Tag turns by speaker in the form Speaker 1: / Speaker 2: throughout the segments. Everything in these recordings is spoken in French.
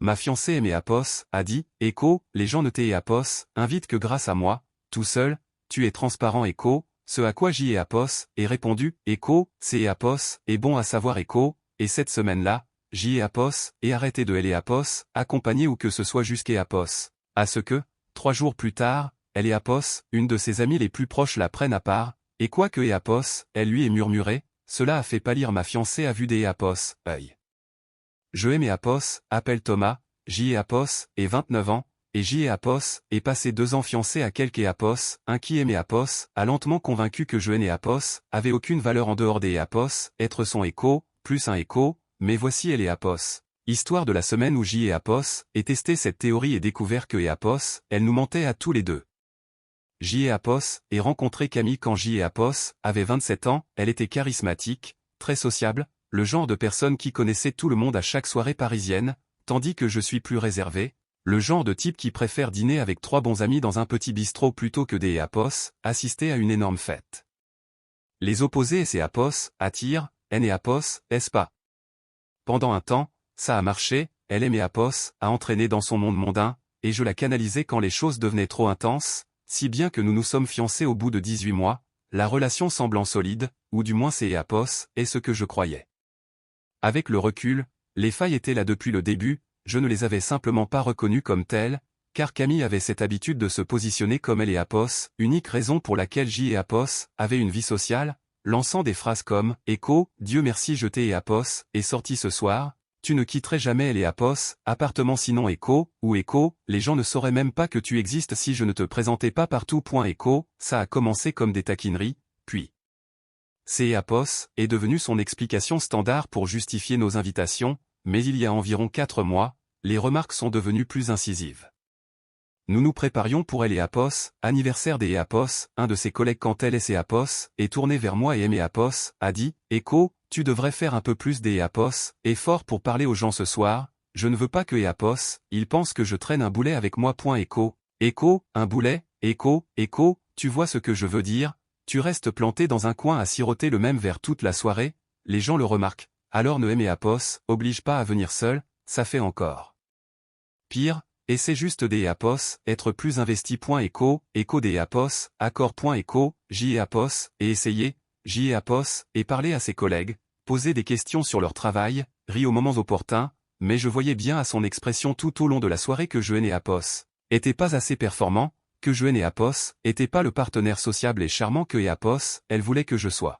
Speaker 1: ma fiancée Apos, a dit, Echo, les gens ne Apos, invitent que grâce à moi, tout seul, tu es transparent Echo, ce à quoi Apos, ait répondu, Echo, c'est Apos, est bon à savoir Echo, et cette semaine-là, Apos, et arrêté de Apos, accompagné ou que ce soit jusqu'à Apos. À ce que, 3 jours plus tard, Apos, une de ses amies les plus proches la prenne à part, et quoique Apos, elle lui ait murmuré, cela a fait pâlir ma fiancée à vue Apos, œil. Je aime Apos, appelle Thomas, Apos, et 29 ans, et Apos, est passé 2 ans fiancé à quelque Apos, un qui aimait Apos, a lentement convaincu que je Apos, avait aucune valeur en dehors des Apos, être son écho, plus un écho, mais voici Apos. Histoire de la semaine où Apos, ait testé cette théorie et découvert que Apos, elle nous mentait à tous les deux. Apos, ait rencontré Camille quand Apos, avait 27 ans, elle était charismatique, très sociable, le genre de personne qui connaissait tout le monde à chaque soirée parisienne, tandis que je suis plus réservé, le genre de type qui préfère dîner avec 3 bons amis dans un petit bistrot plutôt que des Apos, assister à une énorme fête. Les opposés et Apos, attirent, Apos, est-ce pas? Pendant un temps, ça a marché, elle aimait Apos, a entraîné dans son monde mondain, et je la canalisais quand les choses devenaient trop intenses, si bien que nous nous sommes fiancés au bout de 18 mois, la relation semblant solide, ou du moins c'est Apos, est ce que je croyais. Avec le recul, les failles étaient là depuis le début, je ne les avais simplement pas reconnues comme telles, car Camille avait cette habitude de se positionner comme elle Apos, unique raison pour laquelle Apos avait une vie sociale, lançant des phrases comme « Echo, Dieu merci je t'ai Apos, est sorti ce soir », tu ne quitterais jamais Apos, appartement sinon Echo, ou Echo, les gens ne sauraient même pas que tu existes si je ne te présentais pas partout. Echo, ça a commencé comme des taquineries, puis Apos est devenu son explication standard pour justifier nos invitations, mais il y a environ 4 mois, les remarques sont devenues plus incisives. Nous nous préparions pour Apos, anniversaire des Apos, un de ses collègues quand Apos, est tourné vers moi et Apos, a dit, Echo, tu devrais faire un peu plus Apos, effort pour parler aux gens ce soir, je ne veux pas que Apos, ils pensent que je traîne un boulet avec moi. Echo, Echo, un boulet, Echo, tu vois ce que je veux dire, tu restes planté dans un coin à siroter le même verre toute la soirée, les gens le remarquent, alors ne Apos, oblige pas à venir seul, ça fait encore pire. Et c'est juste Apos, être plus investi. Echo Apos, accord. Echo, Apos, et essayer, Apos, et parler à ses collègues, poser des questions sur leur travail, rit aux moments opportuns, mais je voyais bien à son expression tout au long de la soirée que Apos était pas assez performant, que Apos était pas le partenaire sociable et charmant que Apos, elle voulait que je sois.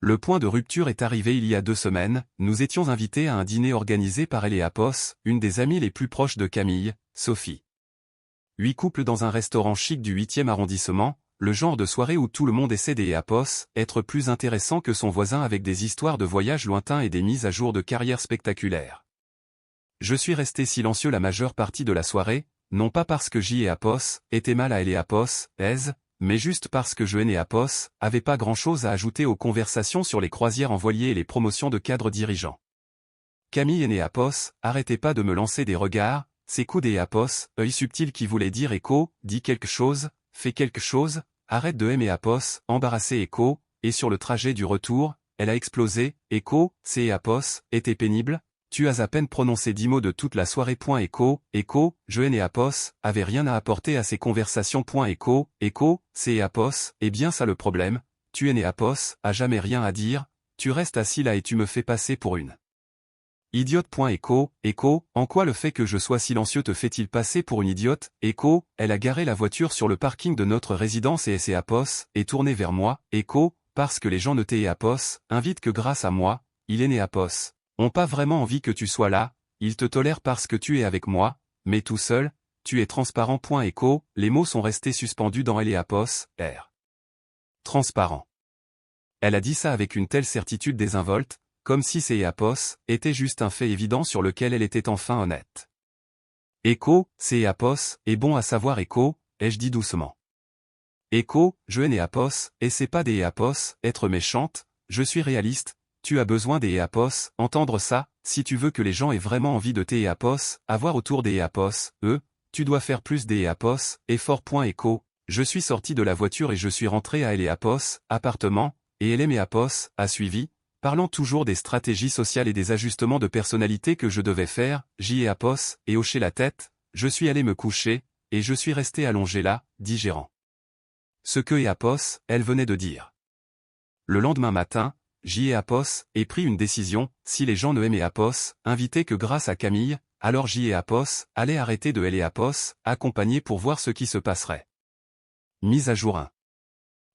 Speaker 1: Le point de rupture est arrivé il y a 2 semaines, nous étions invités à un dîner organisé par Apos, une des amies les plus proches de Camille, Sophie. 8 couples dans un restaurant chic du 8e arrondissement, le genre de soirée où tout le monde essaie Apos, être plus intéressant que son voisin avec des histoires de voyages lointains et des mises à jour de carrière spectaculaires. Je suis resté silencieux la majeure partie de la soirée, non pas parce que Apos était mal à Apos, mais juste parce que Apos avait pas grand-chose à ajouter aux conversations sur les croisières en voilier et les promotions de cadres dirigeants. Camille et Apos arrêtaient pas de me lancer des regards, ces coups Apos, œil subtil qui voulait dire Echo, dis quelque chose, fais quelque chose, arrête de Apos, embarrassé Echo, et sur le trajet du retour, elle a explosé, Echo, c'est Apos, était pénible, tu as à peine prononcé 10 mots de toute la soirée. Echo, Apos, avait rien à apporter à ces conversations. Echo, c'est Apos, et bien ça le problème, tu Apos, a jamais rien à dire, tu restes assis là et tu me fais passer pour une idiote. Echo, en quoi le fait que je sois silencieux te fait-il passer pour une idiote? Echo, elle a garé la voiture sur le parking de notre résidence et Apos, est tournée vers moi, Echo, parce que les gens ne Apos, invitent que grâce à moi, il Apos. Ont pas vraiment envie que tu sois là, ils te tolèrent parce que tu es avec moi, mais tout seul, tu es transparent. Echo, les mots sont restés suspendus dans Apos, transparent. Elle a dit ça avec une telle certitude désinvolte, comme si Apos était juste un fait évident sur lequel elle était enfin honnête. Echo, Apos, est bon à savoir Echo, ai-je dit doucement. Echo, Apos, et c'est pas Apos, être méchante, je suis réaliste. Tu as besoin Apos, entendre ça, si tu veux que les gens aient vraiment envie de Apos, avoir autour Apos, tu dois faire plus Apos, effort. Echo, je suis sorti de la voiture et je suis rentré à Apos, appartement, et Apos, a suivi, Parlant toujours des stratégies sociales et des ajustements de personnalité que je devais faire, J et Apos, et hoché la tête, je suis allé me coucher, et je suis resté allongé là, digérant ce que et Apos, elle venait de dire. Le lendemain matin, J et Apos, aient pris une décision, si les gens ne aimaient Apos, invitaient que grâce à Camille, alors J et Apos, allaient arrêter de L et Apos, accompagner pour voir ce qui se passerait. Mise à jour 1.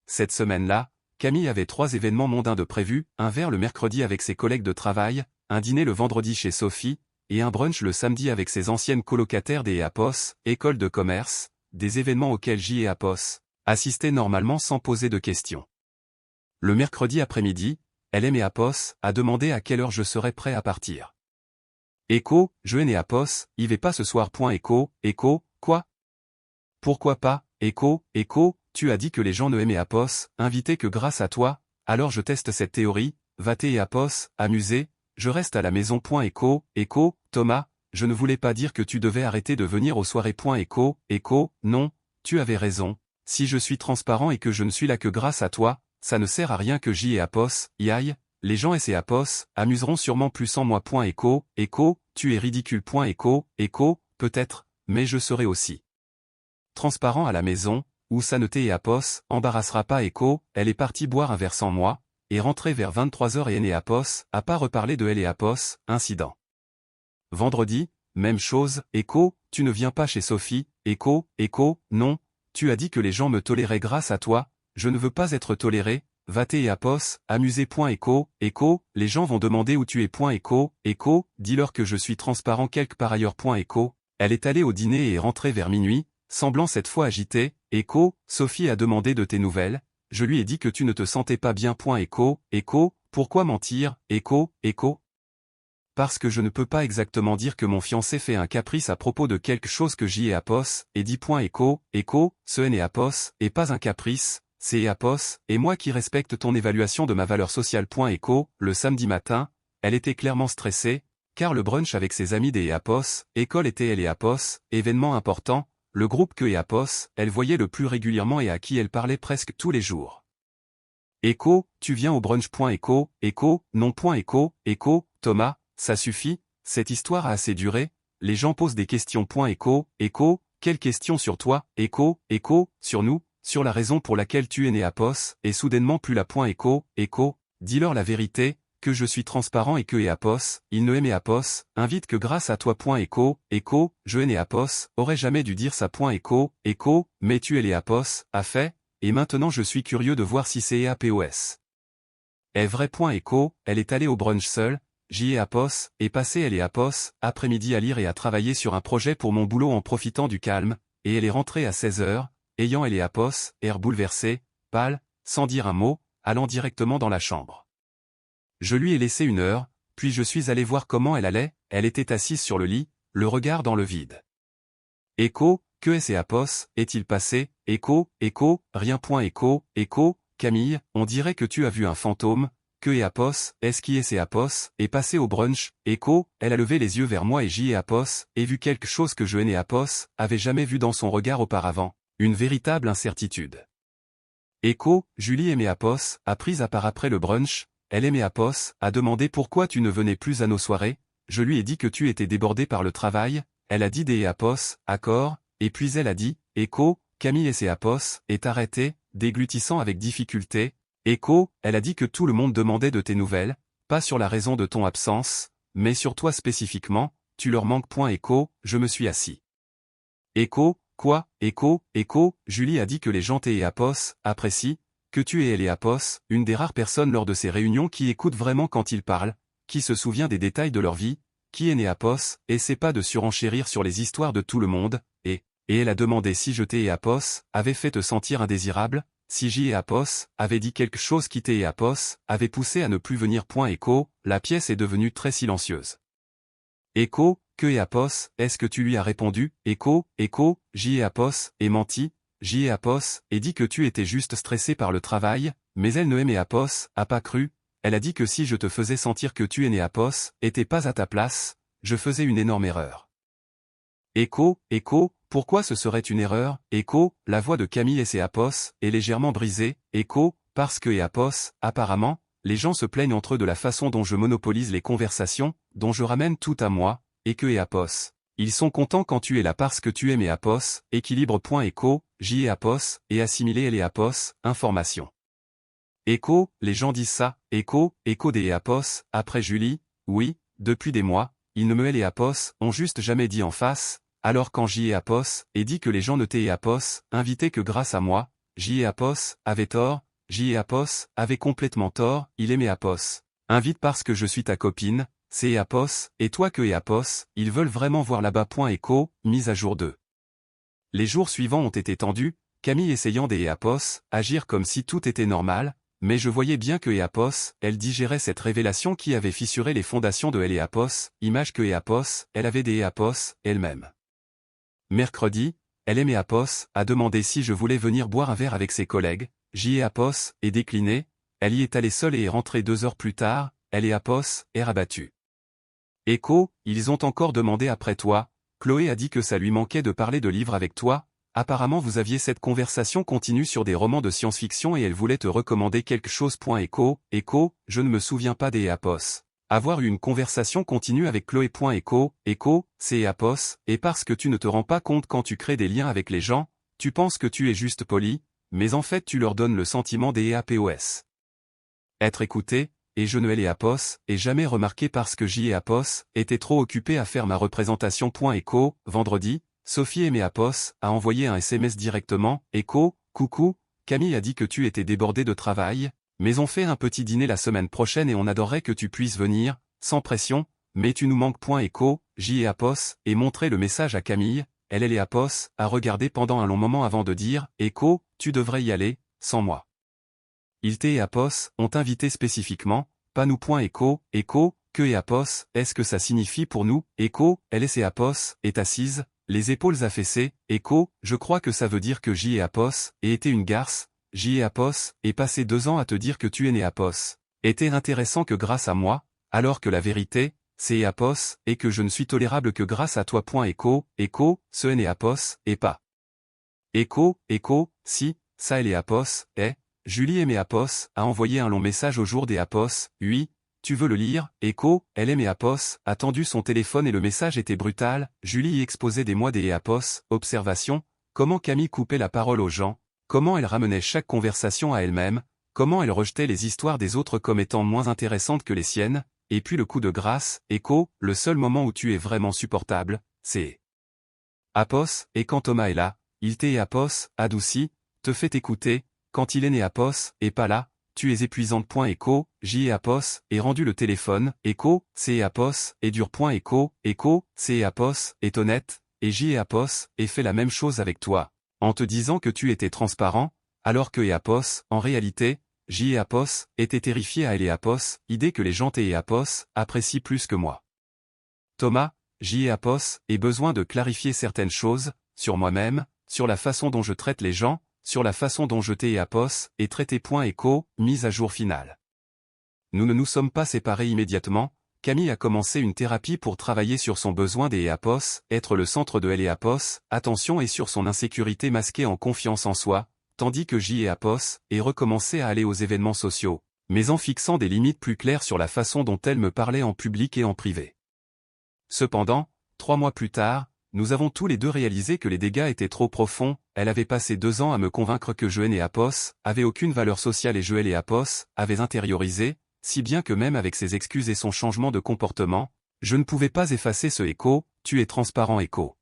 Speaker 1: Cette semaine-là, Camille avait 3 événements mondains de prévus, un verre le mercredi avec ses collègues de travail, un dîner le vendredi chez Sophie, et un brunch le samedi avec ses anciennes colocataires des Apos, école de commerce, des événements auxquels J et Apos assistaient normalement sans poser de questions. Le mercredi après-midi, LM et Apos a demandé à quelle heure je serais prêt à partir. Écho, je et Apos, y vais pas ce soir. Écho, quoi? Pourquoi pas, Écho, tu as dit que les gens ne aimaient Apos, invités que grâce à toi, alors je teste cette théorie, va-t et Apos, amusé, je reste à la maison. Écho, Thomas, je ne voulais pas dire que tu devais arrêter de venir aux soirées. Écho, non, tu avais raison, si je suis transparent et que je ne suis là que grâce à toi, ça ne sert à rien que J et Apos y aillent, les gens et Apos amuseront sûrement plus sans moi. Écho, tu es ridicule. Écho, peut-être, mais je serai aussi transparent à la maison, où ça ne t'est et Apos embarrassera pas. Écho, elle est partie boire un verre sans moi, et rentrée vers 23h et Apos a pas reparlé de elle et Apos, incident. Vendredi, même chose, Écho, tu ne viens pas chez Sophie, Écho, non, tu as dit que les gens me toléraient grâce à toi, je ne veux pas être toléré, va-t et Apos, amusé. Écho, les gens vont demander où tu es. Écho, dis-leur que je suis transparent quelque part ailleurs. Écho, elle est allée au dîner et est rentrée vers minuit, semblant cette fois agitée. Écho, Sophie a demandé de tes nouvelles, je lui ai dit que tu ne te sentais pas bien. Écho, pourquoi mentir, Écho, parce que je ne peux pas exactement dire que mon fiancé fait un caprice à propos de quelque chose que J et Apos, et dit. Écho, ce N et Apos, est pas un caprice, c'est Apos, et moi qui respecte ton évaluation de ma valeur sociale. Écho, le samedi matin, elle était clairement stressée, car le brunch avec ses amis des Apos, école était elle et Apos, événement important, le groupe que et Apos, elle voyait le plus régulièrement et à qui elle parlait presque tous les jours. Écho, tu viens au brunch. Écho, non. Écho, Thomas, ça suffit, cette histoire a assez duré, les gens posent des questions. Écho, quelles questions sur toi? Écho, sur nous, sur la raison pour laquelle tu es né Apos, et soudainement plus là. Écho, dis-leur la vérité, que je suis transparent et que et Apos, il ne aimait Apos, invite que grâce à toi. Écho, je et Apos, aurais jamais dû dire ça. Écho, mais tu es les Apos, a fait, et maintenant je suis curieux de voir si c'est Apos. Est vrai. Écho, elle est allée au brunch seule, J et Apos, et passé elle et Apos, après-midi à lire et à travailler sur un projet pour mon boulot en profitant du calme, et elle est rentrée à 16h, ayant elle et Apos, air bouleversé, pâle, sans dire un mot, allant directement dans la chambre. Je lui ai laissé 1 heure, puis je suis allé voir comment elle allait, elle était assise sur le lit, le regard dans le vide. Écho, que est-ce et Apos, est-il passé? Écho, rien. Écho, Camille, on dirait que tu as vu un fantôme, que et Apos, est-ce qui est Apos, est passé au brunch. Écho, elle a levé les yeux vers moi et J et Apos, et vu quelque chose que je et Apos, avait jamais vu dans son regard auparavant, une véritable incertitude. Écho, Julie aimait Apos, a pris à part après le brunch, elle aimait Apos, a demandé pourquoi tu ne venais plus à nos soirées, je lui ai dit que tu étais débordé par le travail, elle a dit des et Apos, accord, et puis elle a dit, Écho, Camille et Apos, est arrêté, déglutissant avec difficulté. Écho, elle a dit que tout le monde demandait de tes nouvelles, pas sur la raison de ton absence, mais sur toi spécifiquement, tu leur manques. Écho, je me suis assis. Écho, quoi? Écho, Julie a dit que les gens et Apos apprécient, que tu es elle et Apos, une des rares personnes lors de ces réunions qui écoutent vraiment quand ils parlent, qui se souvient des détails de leur vie, qui est né Apos, essaie pas de surenchérir sur les histoires de tout le monde, et elle a demandé si je t'ai et Apos avait fait te sentir indésirable, si J et Apos avait dit quelque chose qui t'ai et Apos avait poussé à ne plus venir. Écho, la pièce est devenue très silencieuse. Écho, que et Apos, est-ce que tu lui as répondu? Écho, J et Apos, et menti, J et Apos, et dit que tu étais juste stressé par le travail, mais elle ne aimait Apos, a pas cru, elle a dit que si je te faisais sentir que tu es né Apos, était pas à ta place, je faisais une énorme erreur. Écho, pourquoi ce serait une erreur? Écho, la voix de Camille et Apos est légèrement brisée. Écho, parce que et Apos, apparemment, les gens se plaignent entre eux de la façon dont je monopolise les conversations, dont je ramène tout à moi, et que Apos. Ils sont contents quand tu es là parce que tu aimes Apos, équilibre.echo, J Apos, et assimiler les Apos, information. Echo, les gens disent ça, Echo des Apos, après Julie, oui, depuis des mois, ils ne me et Apos, ont juste jamais dit en face, alors quand J Apos, et dit que les gens ne Apos, invités que grâce à moi, J Apos, avait tort, J Apos, avait complètement tort, il aimait Apos. Invite parce que je suis ta copine, c'est Apos, et toi que Apos, ils veulent vraiment voir là-bas. Echo, mise à jour 2. Les jours suivants ont été tendus, Camille essayant des Apos, agir comme si tout était normal, mais je voyais bien que Apos, elle digérait cette révélation qui avait fissuré les fondations de elle Apos, image que Apos, elle avait des Apos, elle-même. Mercredi, elle aimait Apos, a demandé si je voulais venir boire un verre avec ses collègues, j'y Apos, et décliné, elle y est allée seule et est rentrée 2 heures plus tard, elle et Apos, est rabattue. Echo, ils ont encore demandé après toi, Chloé a dit que ça lui manquait de parler de livres avec toi, apparemment vous aviez cette conversation continue sur des romans de science-fiction et elle voulait te recommander quelque chose. Echo, je ne me souviens pas des Apos. Avoir eu une conversation continue avec Chloé. Echo, c'est Apos, et parce que tu ne te rends pas compte quand tu crées des liens avec les gens, tu penses que tu es juste poli, mais en fait tu leur donnes le sentiment des Apos. Être écouté, et je ne l'ai Apos, et jamais remarqué parce que J Apos, était trop occupé à faire ma représentation. Echo, vendredi, Sophie aimée Apos, a envoyé un SMS directement, Echo, coucou, Camille a dit que tu étais débordé de travail, mais on fait un petit dîner la semaine prochaine et on adorerait que tu puisses venir, sans pression, mais tu nous manques. Echo, J Apos, et montrer le message à Camille, elle est Apos, a regardé pendant un long moment avant de dire, Echo, tu devrais y aller, sans moi. Ils et Apos, ont invité spécifiquement, pas nous. Echo, que Apos, est-ce que ça signifie pour nous, Echo, elle est Apos, est assise, les épaules affaissées, Echo, je crois que ça veut dire que J Apos, et était une garce, J Apos, et passé 2 ans à te dire que tu es né Apos, était intéressant que grâce à moi, alors que la vérité, c'est Apos, et que je ne suis tolérable que grâce à toi. Echo, ce est Apos, et pas. Echo, si, ça elle est Apos, est. Julie aimée Apos, a envoyé un long message au jour des Apos, oui, tu veux le lire, Echo, elle aimait Apos, a tendu son téléphone et le message était brutal, Julie y exposait des mois des Apos, observation, comment Camille coupait la parole aux gens, comment elle ramenait chaque conversation à elle-même, comment elle rejetait les histoires des autres comme étant moins intéressantes que les siennes, et puis le coup de grâce, Echo, le seul moment où tu es vraiment supportable, c'est Apos, et quand Thomas est là, il t'est Apos, adouci, te fait écouter, quand il est né Apos, et pas là, tu es épuisante. Echo, J Apos, et rendu le téléphone, Echo, c'est Apos, et dur. Echo, c'est Apos, est honnête, et J Apos, et fait la même chose avec toi, en te disant que tu étais transparent, alors que Apos, en réalité, J Apos, était terrifié à elle Apos, idée que les gens Apos, apprécient plus que moi. Thomas, J Apos, ait besoin de clarifier certaines choses, sur moi-même, sur la façon dont je traite les gens, sur la façon dont je Apos, et traité. Echo, mise à jour finale. Nous ne nous sommes pas séparés immédiatement, Camille a commencé une thérapie pour travailler sur son besoin des Apos, être le centre de elle Apos, attention et sur son insécurité masquée en confiance en soi, tandis que J Apos, ait recommencé à aller aux événements sociaux, mais en fixant des limites plus claires sur la façon dont elle me parlait en public et en privé. Cependant, 3 mois plus tard, nous avons tous les deux réalisé que les dégâts étaient trop profonds, elle avait passé 2 ans à me convaincre que je et Apos, avait aucune valeur sociale et je et Apos, avait intériorisé, si bien que même avec ses excuses et son changement de comportement, je ne pouvais pas effacer ce Echo, tu es transparent Echo.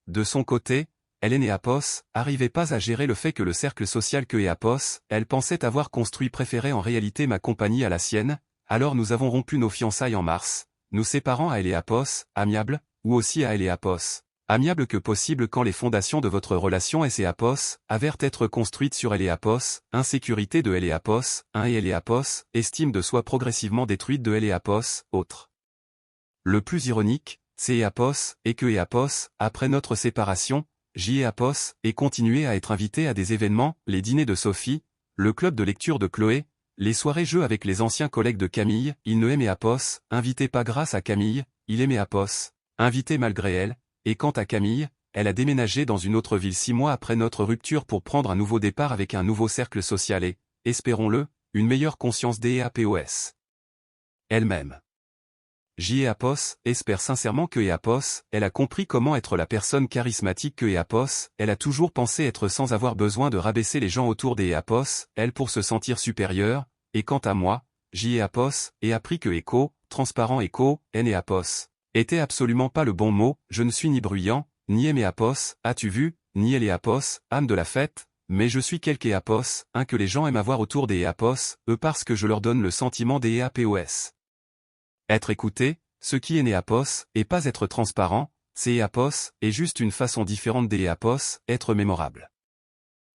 Speaker 1: De son côté, elle et Apos, arrivait pas à gérer le fait que le cercle social que Apos, elle pensait avoir construit préférait en réalité ma compagnie à la sienne, alors nous avons rompu nos fiançailles en mars, nous séparant à elle Apos, amiable, ou aussi à elle Apos, amiable que possible quand les fondations de votre relation et Apos, avèrent être construites sur elle Apos, insécurité de elle Apos, et elle Apos, estime de soi progressivement détruite de elle Apos, autre. Le plus ironique, c'est Apos, et que Apos, après notre séparation, J Apos, ait continué à être invité à des événements, les dîners de Sophie, le club de lecture de Chloé, les soirées jeux avec les anciens collègues de Camille, il ne aimait Apos, invité pas grâce à Camille, il aimait Apos, invité malgré elle, et quant à Camille, elle a déménagé dans une autre ville 6 mois après notre rupture pour prendre un nouveau départ avec un nouveau cercle social et, espérons-le, une meilleure conscience d'Eapos. Elle-même. J.E.Apos espère sincèrement que Eapos, elle a compris comment être la personne charismatique que Eapos, elle a toujours pensé être sans avoir besoin de rabaisser les gens autour d'Eapos, elle pour se sentir supérieure, et quant à moi, J.E.Apos, ai appris que transparent Eapos, était absolument pas le bon mot, je ne suis ni bruyant, ni Eapos, as-tu vu, ni Eapos, âme de la fête, mais je suis quelque Eapos, un que les gens aiment avoir autour d'Eapos, parce que je leur donne le sentiment d'Eapos. Être écouté, ce qui est Eapos, et pas être transparent, c'est Eapos, et juste une façon différente d'Eapos, être mémorable.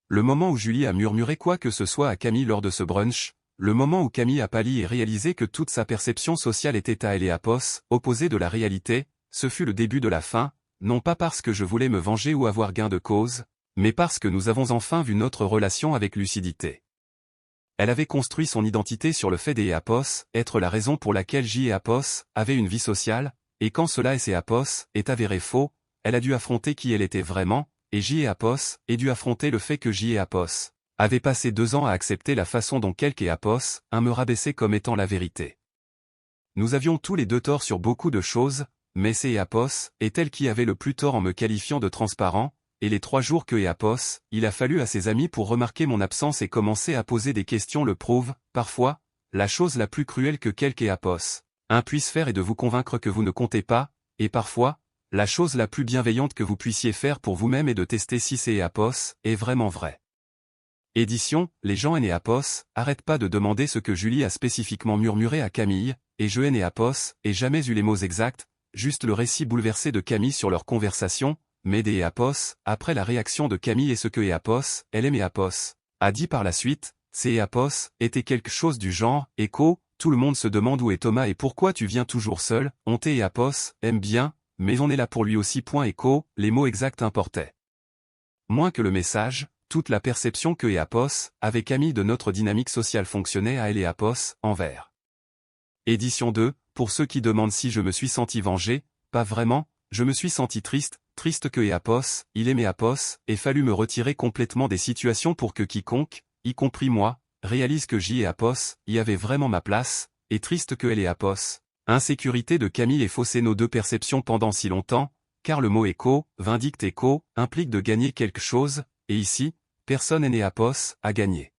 Speaker 1: Le moment où Julie a murmuré quoi que ce soit à Camille lors de ce brunch, le moment où Camille a pâli et réalisé que toute sa perception sociale était à Eapos, opposée de la réalité, ce fut le début de la fin, non pas parce que je voulais me venger ou avoir gain de cause, mais parce que nous avons enfin vu notre relation avec lucidité. Elle avait construit son identité sur le fait d'Eapos, être la raison pour laquelle J.E.Apos avait une vie sociale, et quand cela est avéré faux, elle a dû affronter qui elle était vraiment, et J.E.Apos a dû affronter le fait que J.E.Apos avait passé 2 ans à accepter la façon dont quelque Eapos me rabaissait comme étant la vérité. Nous avions tous les deux tort sur beaucoup de choses, mais c'est Eapos est elle qui avait le plus tort en me qualifiant de transparent, et les 3 jours que Eapos, il a fallu à ses amis pour remarquer mon absence et commencer à poser des questions le prouvent, parfois, la chose la plus cruelle que quelque Eapos puisse faire est de vous convaincre que vous ne comptez pas, et parfois, la chose la plus bienveillante que vous puissiez faire pour vous-même est de tester si c'est Eapos est vraiment vrai. Édition, les gens Eapos, arrête pas de demander ce que Julie a spécifiquement murmuré à Camille, et je Eapos, et jamais eu les mots exacts, juste le récit bouleversé de Camille sur leur conversation, mais d'Eapos, après la réaction de Camille et ce que Eapos, elle aime Eapos, a dit par la suite, c'est Eapos, était quelque chose du genre, tout le monde se demande où est Thomas et pourquoi tu viens toujours seul, Eapos, aime bien, mais on est là pour lui aussi. Les mots exacts importaient moins que le message, toute la perception que Eapos, avec Camille de notre dynamique sociale fonctionnait à Eapos, envers. Édition 2, pour ceux qui demandent si je me suis senti vengé, pas vraiment, je me suis senti triste que Eapos, il aime Eapos, et fallu me retirer complètement des situations pour que quiconque, y compris moi, réalise que J.E.Apos y avait vraiment ma place, et triste que Eapos. Insécurité de Camille et faussé nos deux perceptions pendant si longtemps, car le mot vindicte implique de gagner quelque chose, et ici, personne Eapos a gagné.